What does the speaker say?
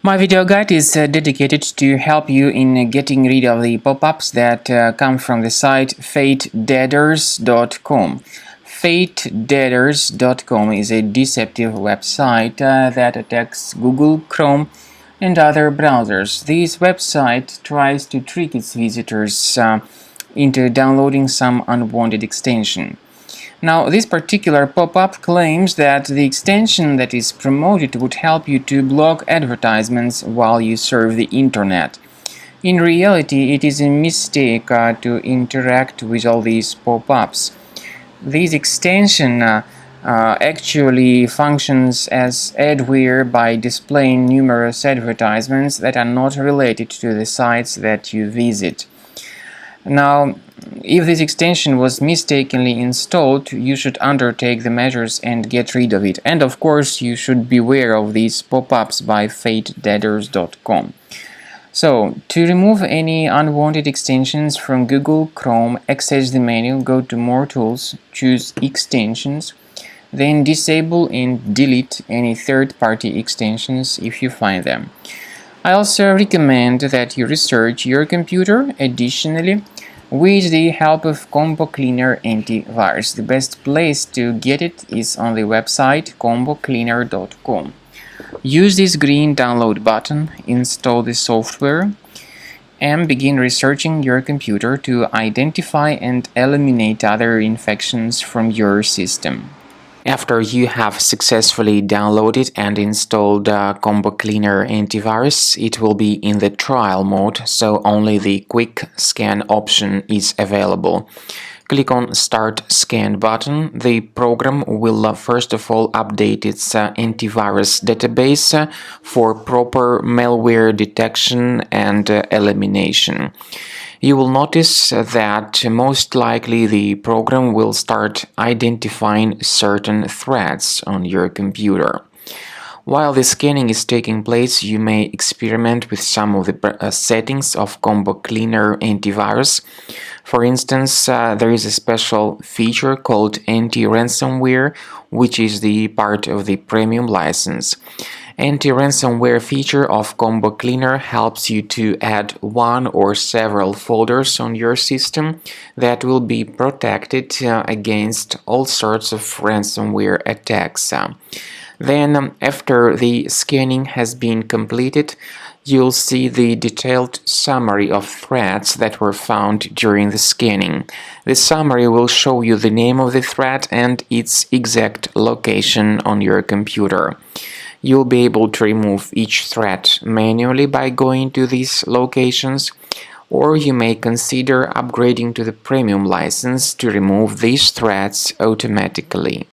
My video guide is dedicated to help you in getting rid of the pop-ups that come from the site fatedeaders.com. Fatedeaders.com is a deceptive website that attacks Google, Chrome, and other browsers. This website tries to trick its visitors into downloading some unwanted extension. Now, this particular pop-up claims that the extension that is promoted would help you to block advertisements while you surf the internet. In reality, it is a mistake to interact with all these pop-ups. This extension actually functions as adware by displaying numerous advertisements that are not related to the sites that you visit. Now, if this extension was mistakenly installed, you should undertake the measures and get rid of it. And of course, you should beware of these pop-ups by fatedeaders.com. So, to remove any unwanted extensions from Google Chrome, access the menu, go to More Tools, choose Extensions, then disable and delete any third-party extensions if you find them. I also recommend that you research your computer additionally with the help of Combo Cleaner Antivirus. The best place to get it is on the website combocleaner.com. Use this green download button, install the software, and begin researching your computer to identify and eliminate other infections from your system. After you have successfully downloaded and installed Combo Cleaner Antivirus, it will be in the trial mode, so only the quick scan option is available. Click on Start Scan button. The program will first of all update its antivirus database for proper malware detection and elimination. You will notice that most likely the program will start identifying certain threats on your computer. While the scanning is taking place, you may experiment with some of the settings of Combo Cleaner Antivirus. For instance, there is a special feature called anti-ransomware, which is the part of the premium license. Anti-ransomware feature of Combo Cleaner helps you to add one or several folders on your system that will be protected against all sorts of ransomware attacks. Then, after the scanning has been completed, you'll see the detailed summary of threats that were found during the scanning. The summary will show you the name of the threat and its exact location on your computer. You'll be able to remove each threat manually by going to these locations, or you may consider upgrading to the premium license to remove these threats automatically.